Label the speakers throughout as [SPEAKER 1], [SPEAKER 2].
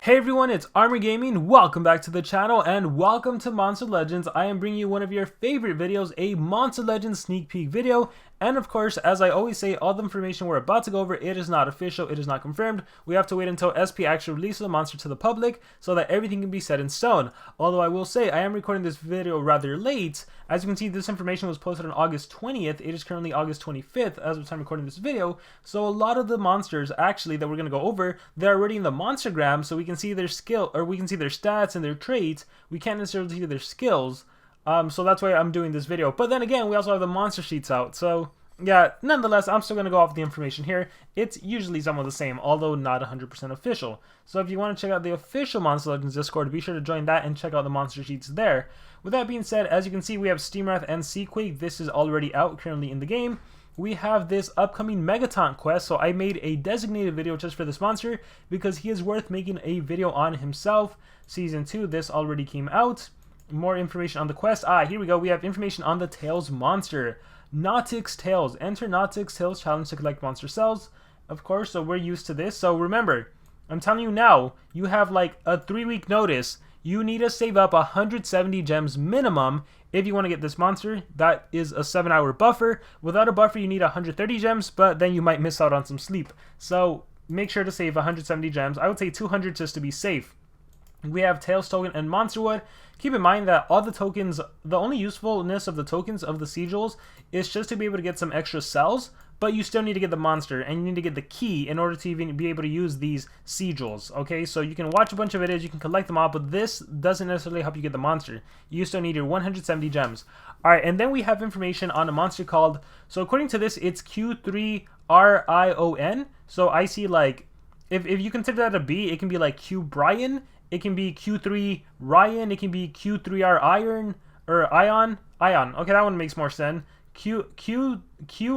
[SPEAKER 1] Hey everyone, it's Armor Gaming. Welcome back to the channel and welcome to Monster Legends. I am bringing you one of your favorite videos, a Monster Legends sneak peek video. And of course, as I always say, all the information we're about to go over, it is not official, it is not confirmed. We have to wait until SP actually releases the monster to the public so that everything can be set in stone. Although I will say, I am recording this video rather late. As you can see, this information was posted on August 20th. It is currently August 25th as of the time recording this video. So a lot of the monsters actually that we're going to go over, they're already in the monstergram, so we can see their skill, or we can see their stats and their traits. We can't necessarily see their skills. So that's why I'm doing this video. But then again, we also have the monster sheets out. So yeah, nonetheless, I'm still going to go off the information here. It's usually some of the same, although not 100% official. So if you want to check out the official Monster Legends Discord, be sure to join that and check out the monster sheets there. With that being said, as you can see, we have Steamwrath and Seaquake. This is already out currently in the game. We have this upcoming Megaton quest, so I made a designated video just for this monster because he is worth making a video on himself. Season 2, this already came out. More information on the quest. Here we go. We have information on the Tails monster. Nautix Tails. Enter Nautix Tails challenge to collect monster cells. Of course, so we're used to this. So remember, I'm telling you now, you have like a 3-week notice. You need to save up 170 gems minimum if you want to get this monster. That is a 7-hour buffer. Without a buffer, you need 130 gems, but then you might miss out on some sleep. So make sure to save 170 gems. I would say 200 just to be safe. We have Tails token and Monster Wood. Keep in mind that all the tokens, the only usefulness of the tokens of the sigils is just to be able to get some extra cells, but you still need to get the monster and you need to get the key in order to even be able to use these sigils. Okay, so you can watch a bunch of videos, you can collect them all, but this doesn't necessarily help you get the monster. You still need your 170 gems. Alright, and then we have information on a monster called, so according to this, it's Q3RION. So I see like, if you consider that a B, it can be like Q Brian. It can be Q3 Ryan, it can be Q3R Iron, or Ion. Okay, that one makes more sense. Q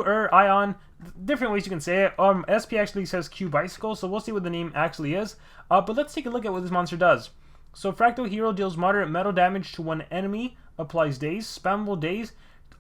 [SPEAKER 1] or Ion, different ways you can say it. SP actually says Q Bicycle, so we'll see what the name actually is. But let's take a look at what this monster does. So Fractal Hero deals moderate metal damage to one enemy, applies daze, spammable daze.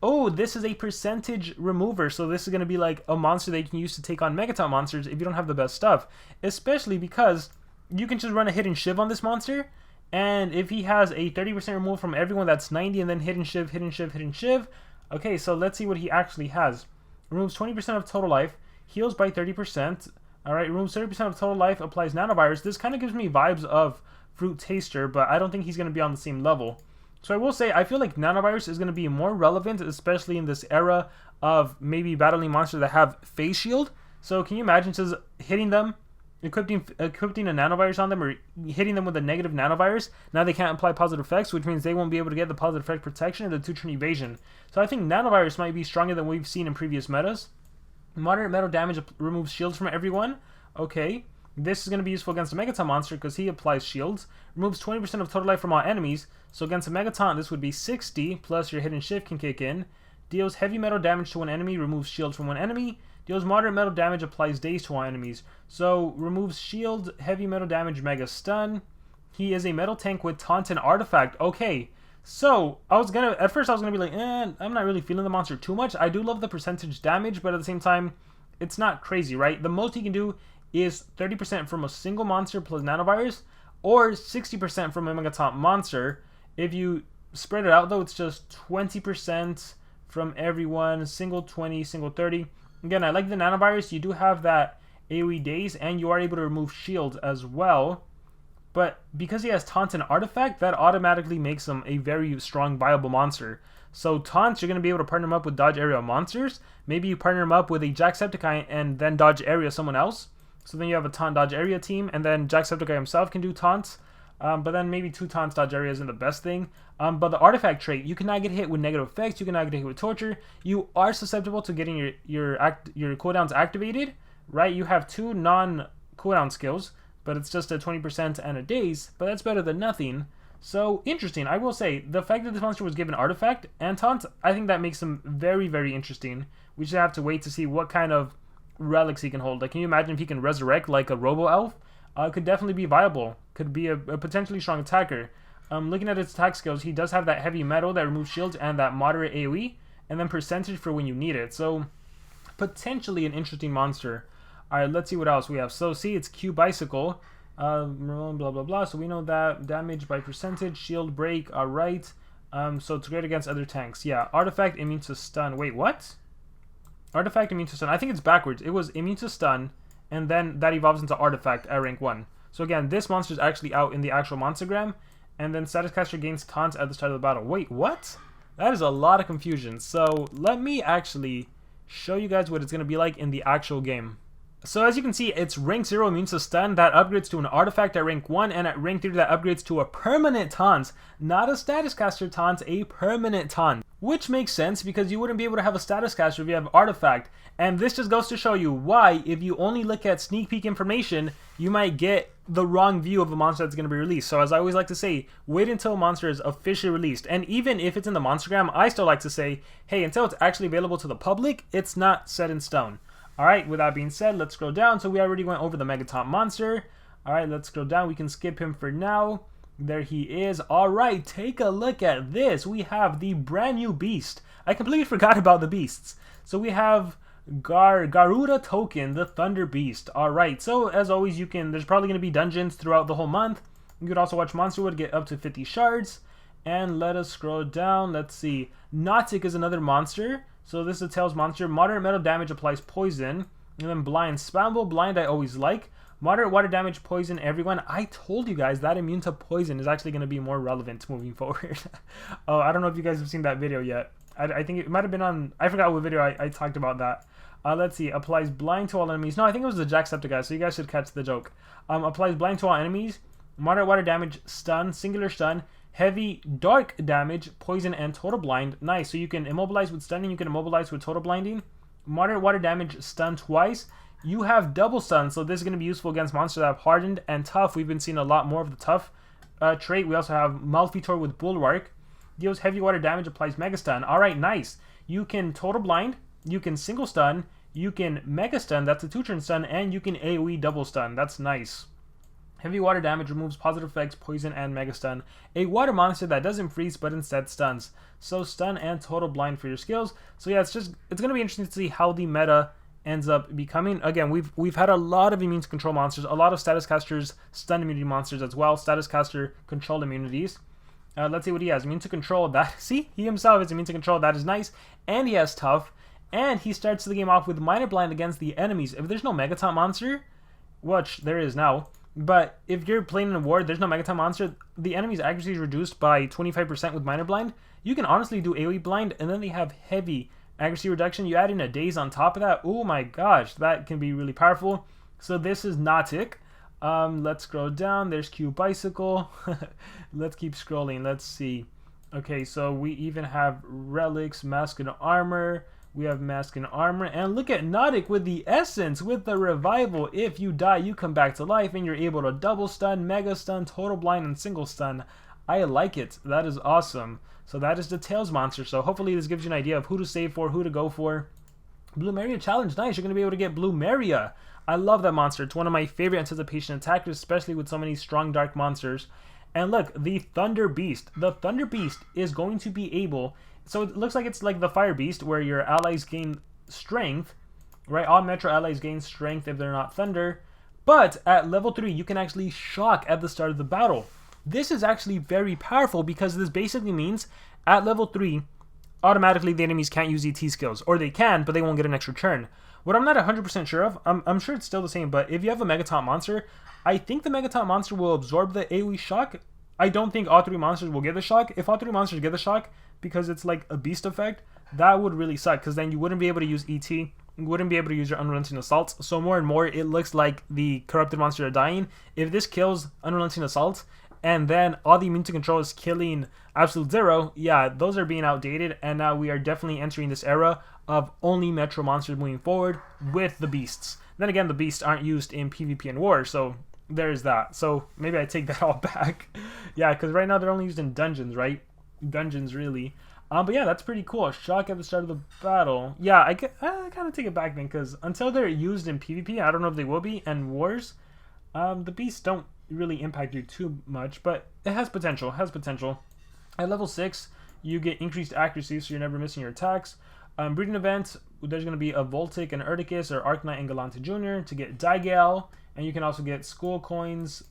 [SPEAKER 1] Oh, this is a percentage remover, so this is going to be like a monster that you can use to take on Megaton monsters if you don't have the best stuff. Especially because you can just run a hidden shiv on this monster, and if he has a 30% remove from everyone, that's 90, and then hidden shiv, hidden shiv, hidden shiv. Okay, so let's see what he actually has. Removes 20% of total life, heals by 30%. Alright, removes 30% of total life, applies nanovirus. This kind of gives me vibes of Fruit Taster, but I don't think he's going to be on the same level. So I will say, I feel like nanovirus is going to be more relevant, especially in this era of maybe battling monsters that have face shield. So can you imagine just hitting them, equipping a nanovirus on them, or hitting them with a negative nanovirus? Now they can't apply positive effects, which means they won't be able to get the positive effect protection or the 2-turn evasion. So I think nanovirus might be stronger than we've seen in previous metas. Moderate metal damage removes shields from everyone. Okay, this is going to be useful against a Megaton monster because he applies shields. Removes 20% of total life from all enemies. So against a Megaton, this would be 60, plus your hidden shift can kick in. Deals heavy metal damage to one enemy, removes shields from one enemy. Deals moderate metal damage, applies daze to all enemies. So, removes shield, heavy metal damage, mega stun. He is a metal tank with taunt and artifact. Okay, so, at first I was gonna be like, I'm not really feeling the monster too much. I do love the percentage damage, but at the same time, it's not crazy, right? The most he can do is 30% from a single monster plus nanovirus, or 60% from a Megaton monster. If you spread it out though, it's just 20% from everyone, single 20, single 30. Again, I like the nanovirus. You do have that AoE daze, and you are able to remove shields as well. But because he has taunt and artifact, that automatically makes him a very strong, viable monster. So taunts, you're going to be able to partner him up with dodge area monsters. Maybe you partner him up with a Jacksepticeye and then dodge area someone else. So then you have a taunt dodge area team, and then Jacksepticeye himself can do taunts. But then maybe 2 taunts dodge area isn't the best thing. But the artifact trait, you cannot get hit with negative effects, you cannot get hit with torture. You are susceptible to getting your cooldowns activated, right? You have 2 non-cooldown skills, but it's just a 20% and a daze, but that's better than nothing. So, interesting. I will say, the fact that this monster was given artifact and taunt, I think that makes him very, very interesting. We just have to wait to see what kind of relics he can hold. Like, can you imagine if he can resurrect like a Robo-Elf? Could definitely be viable. Could be a potentially strong attacker. Looking at its attack skills, he does have that heavy metal that removes shields and that moderate AoE, and then percentage for when you need it. So, potentially an interesting monster. Alright, let's see what else we have. So, see, it's Q Bicycle. Blah blah blah. So we know that damage by percentage, shield break. All right. So it's great against other tanks. Yeah. Artifact immune to stun. Wait, what? Artifact immune to stun. I think it's backwards. It was immune to stun, and then that evolves into artifact at rank 1. So again, this monster is actually out in the actual monstergram, and then status caster gains taunts at the start of the battle. Wait, what? That is a lot of confusion. So let me actually show you guys what it's going to be like in the actual game. So as you can see, it's rank 0 immune to stun that upgrades to an artifact at rank 1, and at rank 3 that upgrades to a permanent taunt. Not a status caster taunt, a permanent taunt. Which makes sense because you wouldn't be able to have a status caster if you have artifact. And this just goes to show you why, if you only look at sneak peek information, you might get the wrong view of a monster that's going to be released. So as I always like to say, wait until a monster is officially released. And even if it's in the monstergram, I still like to say, hey, until it's actually available to the public, it's not set in stone. Alright, with that being said, let's scroll down. So we already went over the Megaton monster. Alright, let's scroll down. We can skip him for now. There he is. Alright, take a look at this. We have the brand new beast. I completely forgot about the beasts. So we have Garuda token, the Thunder Beast. Alright, so as always, there's probably going to be dungeons throughout the whole month. You could also watch Monsterwood get up to 50 shards. And let us scroll down. Let's see. Nautic is another monster. So this is a Tails monster. Moderate metal damage applies poison. And then blind. Spammable blind I always like. Moderate water damage, poison everyone. I told you guys that immune to poison is actually going to be more relevant moving forward. Oh, I don't know if you guys have seen that video yet. I think it might have been on... I forgot what video I talked about that. Let's see. Applies blind to all enemies. No, I think it was the Jacksepticeye, so you guys should catch the joke. Applies blind to all enemies. Moderate water damage, stun, singular stun. Heavy dark damage, poison, and total blind. Nice. So you can immobilize with stunning. You can immobilize with total blinding. Moderate water damage, stun twice. You have double stun, so this is going to be useful against monsters that have hardened and tough. We've been seeing a lot more of the tough trait. We also have Malfetor with Bulwark. Deals heavy water damage, applies mega stun. Alright, nice. You can total blind. You can single stun. You can mega stun. That's a 2-turn stun. And you can AoE double stun. That's nice. Heavy water damage removes positive effects, poison, and mega stun. A water monster that doesn't freeze but instead stuns. So stun and total blind for your skills. So yeah, it's going to be interesting to see how the meta ends up becoming. Again, we've had a lot of immune to control monsters, a lot of status casters stun immunity monsters as well, status caster controlled immunities. Let's see what he has. Immune to control, that, see, he himself is immune to control, that is nice. And he has tough, and he starts the game off with minor blind against the enemies. If there's no Megaton monster, which there is now, but if you're playing in a war, there's no Megaton monster, the enemy's accuracy is reduced by 25% with minor blind. You can honestly do AoE blind, and then they have heavy accuracy reduction. You add in a daze on top of that. Oh my gosh, that can be really powerful. So this is Nautic. Let's scroll down. There's Q Bicycle. Let's keep scrolling. Let's see. Okay, so we even have Relics, Mask and Armor. We have Mask and Armor. And look at Nautic with the Essence, with the Revival. If you die, you come back to life, and you're able to double stun, mega stun, total blind, and single stun. I like it. That is awesome. So that is the Tails monster. So hopefully this gives you an idea of who to save for, who to go for. Bloomeria challenge. Nice. You're going to be able to get Bloomeria. I love that monster. It's one of my favorite anticipation attackers, especially with so many strong dark monsters. And look, the Thunder Beast. The Thunder Beast is going to be able... So it looks like it's like the Fire Beast, where your allies gain strength, right? All Metro allies gain strength if they're not Thunder. But at level 3, you can actually shock at the start of the battle. This is actually very powerful because this basically means at level 3, automatically the enemies can't use ET skills. Or they can, but they won't get an extra turn. What I'm not 100% sure of, I'm sure it's still the same, but if you have a Megaton monster, I think the Megaton monster will absorb the AoE shock. I don't think all 3 monsters will get the shock. If all 3 monsters get the shock, because it's like a beast effect, that would really suck, because then you wouldn't be able to use ET. You wouldn't be able to use your Unrelenting Assault. So more and more, it looks like the corrupted monsters are dying. If this kills Unrelenting Assault, and then all the immune to control is killing Absolute Zero, yeah, those are being outdated, and now we are definitely entering this era of only Metro monsters moving forward with the beasts. Then again, the beasts aren't used in PvP and War, so there's that. So maybe I take that all back. Yeah, because right now they're only used in dungeons, right? Dungeons, really. But yeah, that's pretty cool. Shock at the start of the battle. Yeah, I kind of take it back then, because until they're used in PvP, I don't know if they will be, and Wars, the beasts don't really impact you too much, but it has potential. At level 6, you get increased accuracy, so you're never missing your attacks. Breeding events, there's going to be a Voltic and Erdicus or Arcanite and Galante Jr. to get Digale. And you can also get School Coins,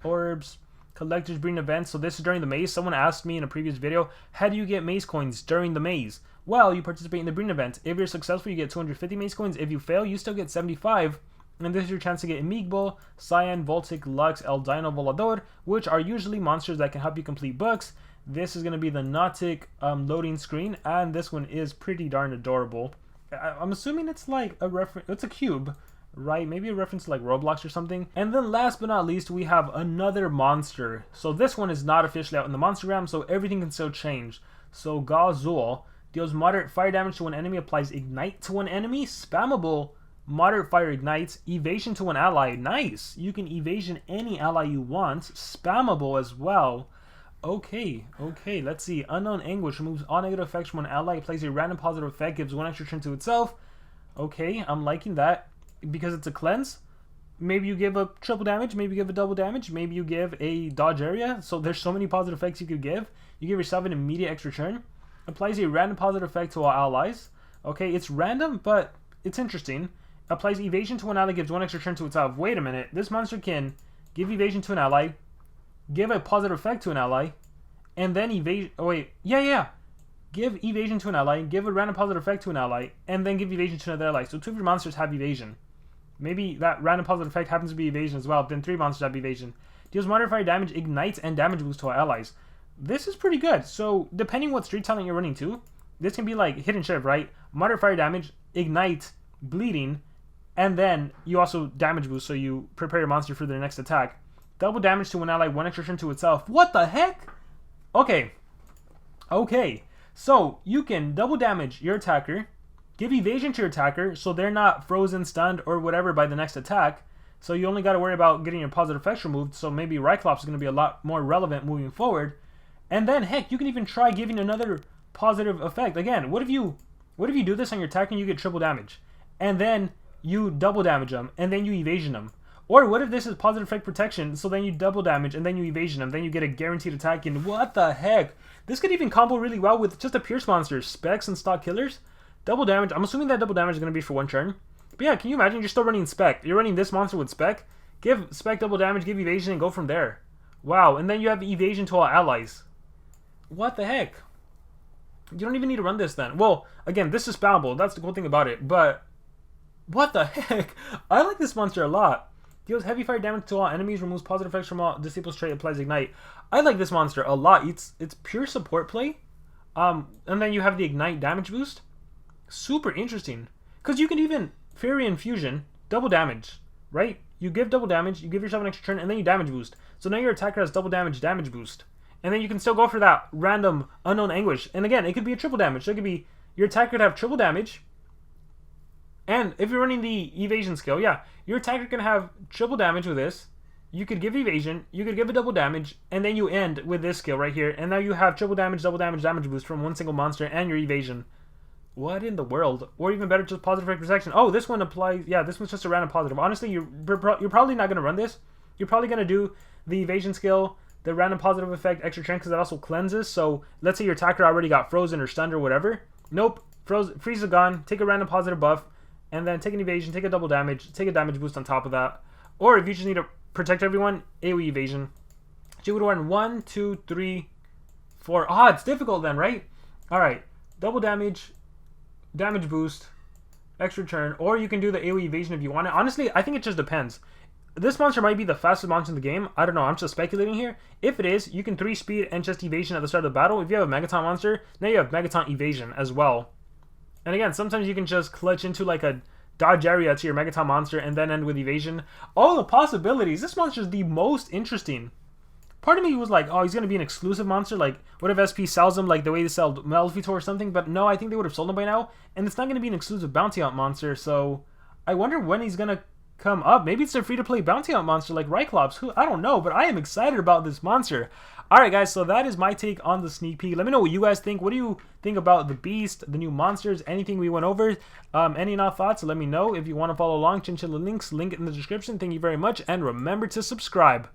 [SPEAKER 1] Orbs, Collector's Breeding events. So this is during the maze. Someone asked me in a previous video, how do you get maze coins during the maze? Well, you participate in the breeding event. If you're successful, you get 250 maze coins. If you fail, you still get 75. And this is your chance to get Amiibo, Cyan, Voltic, Lux, Eldino, Volador, which are usually monsters that can help you complete books. This is going to be the Nautic loading screen, and this one is pretty darn adorable. I'm assuming it's like a reference, it's a cube, right? Maybe a reference to like Roblox or something. And then last but not least, we have another monster. So this one is not officially out in the Monstergram, so everything can still change. So Godzilla deals moderate fire damage to an enemy, applies Ignite to an enemy, spammable, moderate fire ignites, evasion to an ally. Nice! You can evasion any ally you want, spammable as well. Okay, let's see. Unknown Anguish removes all negative effects from an ally, plays a random positive effect, gives 1 extra turn to itself. Okay, I'm liking that. Because it's a cleanse, maybe you give a triple damage, maybe you give a double damage, maybe you give a dodge area. So there's so many positive effects you could give. You give yourself an immediate extra turn. Applies a random positive effect to all allies. Okay, it's random, but it's interesting. Applies evasion to an ally, gives 1 extra turn to itself. Wait a minute, this monster can give evasion to an ally, give a positive effect to an ally, and then evade. Oh wait, yeah. Give evasion to an ally, give a random positive effect to an ally, and then give evasion to another ally. So 2 of your monsters have evasion. Maybe that random positive effect happens to be evasion as well. Then 3 monsters have evasion. Deals moderate fire damage, ignites, and damage boost to our allies. This is pretty good. So depending what street talent you're running to, this can be like hit and shift, right? Moderate fire damage, ignite, bleeding, and then you also damage boost, so you prepare your monster for their next attack. Double damage to an ally, 1 extra turn to itself. What the heck? Okay. So you can double damage your attacker, give evasion to your attacker so they're not frozen, stunned, or whatever by the next attack. So you only got to worry about getting your positive effects removed, so maybe Ryclops is going to be a lot more relevant moving forward. And then, heck, you can even try giving another positive effect. Again, what if you do this on your attacker and you get triple damage? And then you double damage them, and then you evasion them. Or what if this is positive effect protection, so then you double damage, and then you evasion them, then you get a guaranteed attack, and what the heck? This could even combo really well with just a Pierce monster, Specs and Stock Killers. Double damage, I'm assuming that double damage is going to be for 1 turn. But yeah, can you imagine you're still running Spec? You're running this monster with Spec, give Spec double damage, give evasion, and go from there. Wow, and then you have evasion to all allies. What the heck? You don't even need to run this then. Well, again, this is spammable, that's the cool thing about it, but what the heck? I like this monster a lot. Deals heavy fire damage to all enemies, removes positive effects from all, disables trait, applies ignite. I like this monster a lot. It's pure support play. And then you have the ignite damage boost. Super interesting. Because you can even Fairy Infusion, double damage, right? You give double damage, you give yourself an extra turn, and then you damage boost. So now your attacker has double damage boost. And then you can still go for that random Unknown Anguish. And again, it could be a triple damage. So it could be, your attacker could have triple damage. And if you're running the evasion skill, yeah, your attacker can have triple damage with this. You could give evasion, you could give a double damage, and then you end with this skill right here. And now you have triple damage, double damage boost from 1 single monster and your evasion. What in the world? Or even better, just positive effect protection. Oh, this one applies, yeah, this one's just a random positive. Honestly, you're probably not going to run this. You're probably going to do the evasion skill, the random positive effect, extra turn, because that also cleanses. So let's say your attacker already got frozen or stunned or whatever. Nope, freeze is gone, take a random positive buff, and then take an evasion, take a double damage, take a damage boost on top of that. Or if you just need to protect everyone, AoE evasion. So you would run 1, 2, 3, 4. Ah, it's difficult then, right? Alright, double damage, damage boost, extra turn, or you can do the AoE evasion if you want it. Honestly, I think it just depends. This monster might be the fastest monster in the game. I don't know, I'm just speculating here. If it is, you can 3 speed and just evasion at the start of the battle. If you have a Megaton monster, now you have Megaton evasion as well. And again, sometimes you can just clutch into like a dodge area to your Megaton monster and then end with evasion. All the possibilities. This monster is the most interesting. Part of me was like, oh, he's going to be an exclusive monster. Like, what if SP sells him like the way they sell Melfitor or something? But no, I think they would have sold him by now. And it's not going to be an exclusive bounty hunt monster. So I wonder when he's going to come up. Maybe it's a free-to-play bounty hunt monster like Ryclops. Who, I don't know, but I am excited about this monster. Alright guys, so that is my take on the sneak peek. Let me know what you guys think. What do you think about the Beast, the new monsters, anything we went over? Any not thoughts, let me know. If you want to follow along, Chinchilla links, link in the description. Thank you very much, and remember to subscribe.